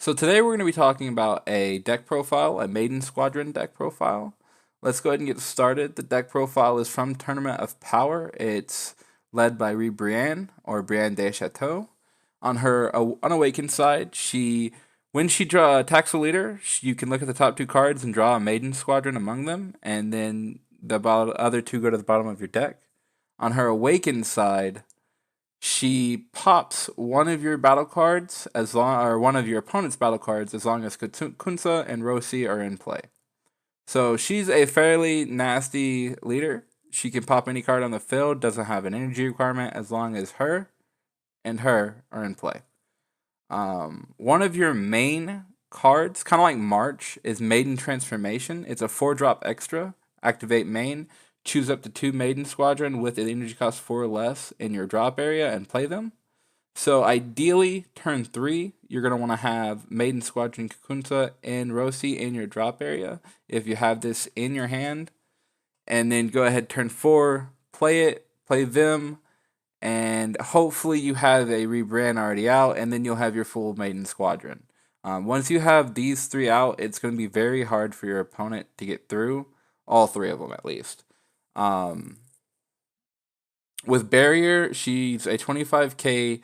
So today we're going to be talking about a deck profile, a Maiden Squadron deck profile. Let's go ahead and get started. The deck profile is from Tournament of Power. It's led by Rebrianne, or Brienne de Chateau. On her unawakened side, when she attacks a leader, you can look at the top two cards and draw a Maiden Squadron among them, and then the other two go to the bottom of your deck. On her awakened side, she pops one of your battle cards or one of your opponent's battle cards as long as Kunsa and Rosi are in play. So she's a fairly nasty leader. She can pop any card on the field, doesn't have an energy requirement as long as her and her are in play. One of your main cards, kind of like March, is Maiden Transformation. It's a 4-drop extra. Activate main. Choose up to 2 Maiden Squadron with an energy cost 4 or less in your drop area and play them. So ideally, turn 3, you're going to want to have Maiden Squadron Kakunta and Rosi in your drop area if you have this in your hand. And then go ahead, turn 4, play them, and hopefully you have a Rebrand already out, and then you'll have your full Maiden Squadron. Once you have these 3 out, it's going to be very hard for your opponent to get through, all 3 of them at least. With Barrier, she's a 25k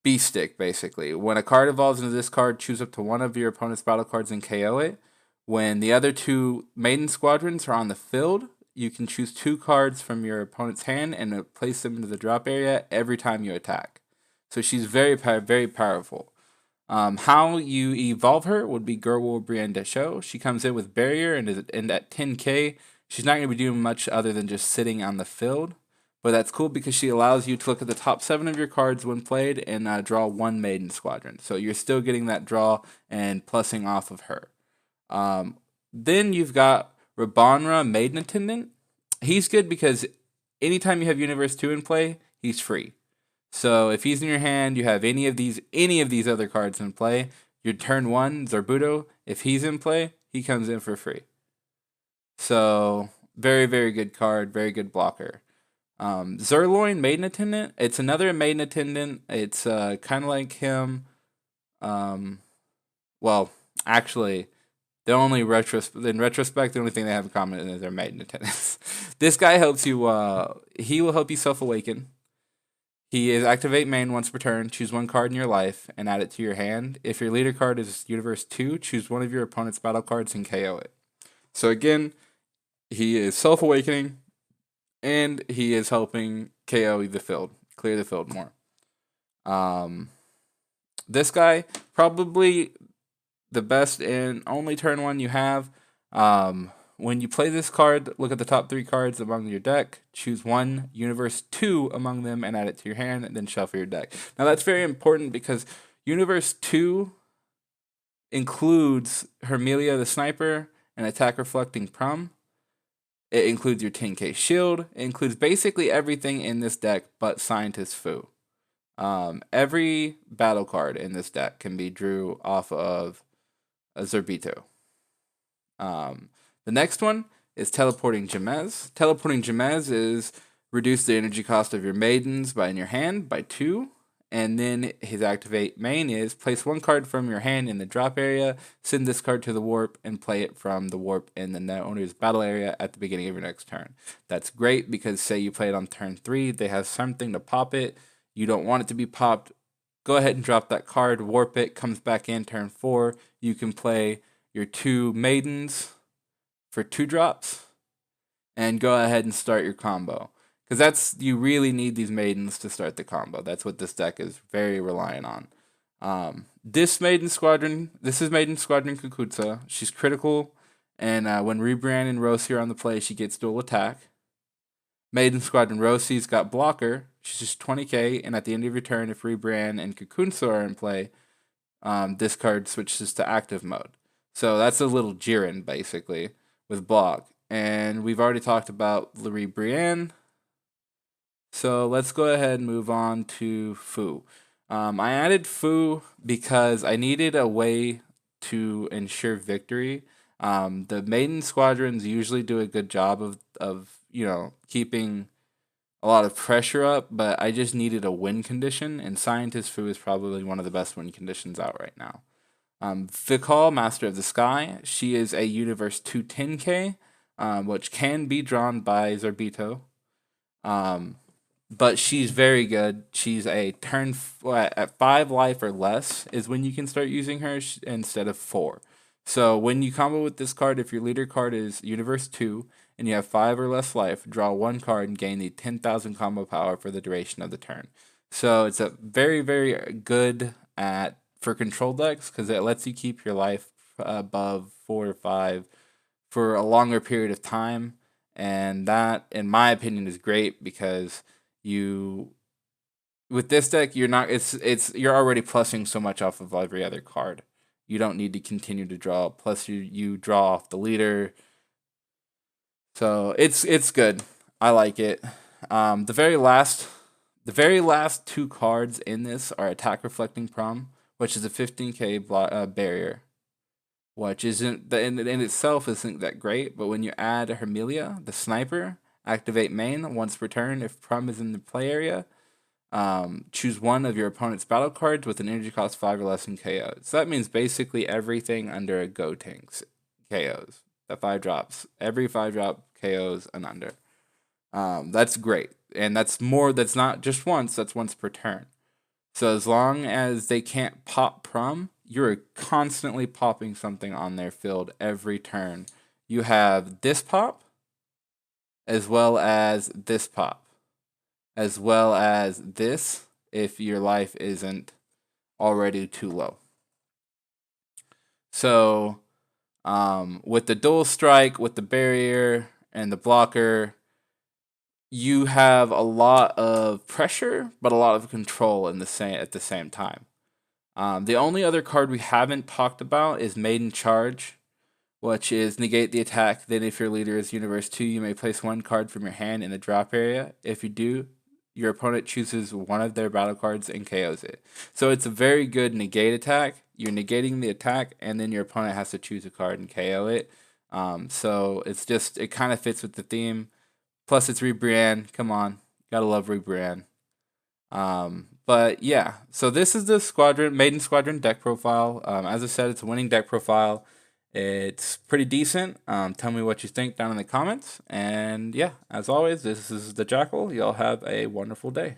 beast stick, basically. When a card evolves into this card, choose up to one of your opponent's battle cards and KO it. When the other 2 Maiden Squadrons are on the field, you can choose 2 cards from your opponent's hand and place them into the drop area every time you attack. So she's very powerful. How you evolve her would be Gerwol Brienne de Show. She comes in with Barrier and at 10k, she's not going to be doing much other than just sitting on the field. But that's cool because she allows you to look at the top 7 of your cards when played and draw 1 Maiden Squadron. So you're still getting that draw and plussing off of her. Then you've got Rabanra Maiden Attendant. He's good because anytime you have Universe 2 in play, he's free. So if he's in your hand, you have any of these other cards in play. Your turn 1, Zarbuto, if he's in play, he comes in for free. So very good card, very good blocker. Zerloin Maiden Attendant. It's another Maiden Attendant. It's kind of like him. Well, actually, in retrospect, the only thing they have in common is their Maiden Attendants. This guy helps you. He will help you self-awaken. He is activate main once per turn. Choose 1 card in your life and add it to your hand. If your leader card is Universe 2, choose one of your opponent's battle cards and KO it. So again, he is self-awakening, and he is helping KO the field, clear the field more. This guy, probably the best and only turn 1 you have. When you play this card, look at the top 3 cards among your deck, choose 1 Universe 2 among them and add it to your hand, and then shuffle your deck. Now that's very important because Universe 2 includes Hermelia the Sniper and Attack Reflecting Prum. It includes your 10k shield. It includes basically everything in this deck but Scientist Fu. Every battle card in this deck can be drew off of a Zerbito. The next one is Teleporting Jamez. Teleporting Jamez is reduce the energy cost of your maidens in your hand by 2. And then his activate main is place 1 card from your hand in the drop area, send this card to the warp, and play it from the warp in the owner's battle area at the beginning of your next turn. That's great because say you play it on turn 3, they have something to pop it. You don't want it to be popped. Go ahead and drop that card, warp it, comes back in turn 4. You can play your 2 maidens for 2 drops and go ahead and start your combo. Because you really need these maidens to start the combo. That's what this deck is very reliant on. This is Maiden Squadron Kukutsa. She's critical, and when Rebrianne and Rosi are on the play, she gets dual attack. Maiden Squadron Rosi's got blocker. She's just 20k, and at the end of your turn, if Rebrianne and Kukunsa are in play, this card switches to active mode. So that's a little Jiren, basically, with block. And we've already talked about Rebrianne. So let's go ahead and move on to Fu. I added Fu because I needed a way to ensure victory. The Maiden Squadrons usually do a good job of keeping a lot of pressure up, but I just needed a win condition, and Scientist Fu is probably one of the best win conditions out right now. Vikal, Master of the Sky. She is a Universe 210K, which can be drawn by Zerbito. But she's very good. She's a at 5 life or less is when you can start using her instead of 4. So when you combo with this card, if your leader card is Universe 2 and you have 5 or less life, draw 1 card and gain the 10,000 combo power for the duration of the turn. So it's a very, very good for control decks because it lets you keep your life above 4 or 5 for a longer period of time. And that, in my opinion, is great because you with this deck you're already plussing so much off of every other card. You don't need to continue to draw. Plus you draw off the leader. So it's good. I like it. The very last 2 cards in this are Attack Reflecting Prom, which is a 15k barrier, which isn't in itself isn't that great. But when you add Hermelia, the sniper, activate main once per turn if Prom is in the play area. Choose one of your opponent's battle cards with an energy cost 5 or less in KOs. So that means basically everything under a Go Tanks KOs. That 5 drops. Every 5 drop KOs and under. That's great. And that's not just once, that's once per turn. So as long as they can't pop Prom, you're constantly popping something on their field every turn. You have this pop, as well as this pop, as well as this if your life isn't already too low. So with the dual strike, with the barrier and the blocker, you have a lot of pressure, but a lot of control at the same time. The only other card we haven't talked about is Maiden Charge, which is negate the attack. Then if your leader is Universe 2, you may place 1 card from your hand in the drop area. If you do, your opponent chooses one of their battle cards and KOs it. So it's a very good negate attack. You're negating the attack, and then your opponent has to choose a card and KO it. So it kind of fits with the theme. Plus, it's Rebrianne. Come on, gotta love Rebrianne. But yeah, so this is the Maiden Squadron deck profile. As I said, it's a winning deck profile. It's pretty decent. Tell me what you think down in the comments. And yeah, as always, this is the Jackal. Y'all have a wonderful day.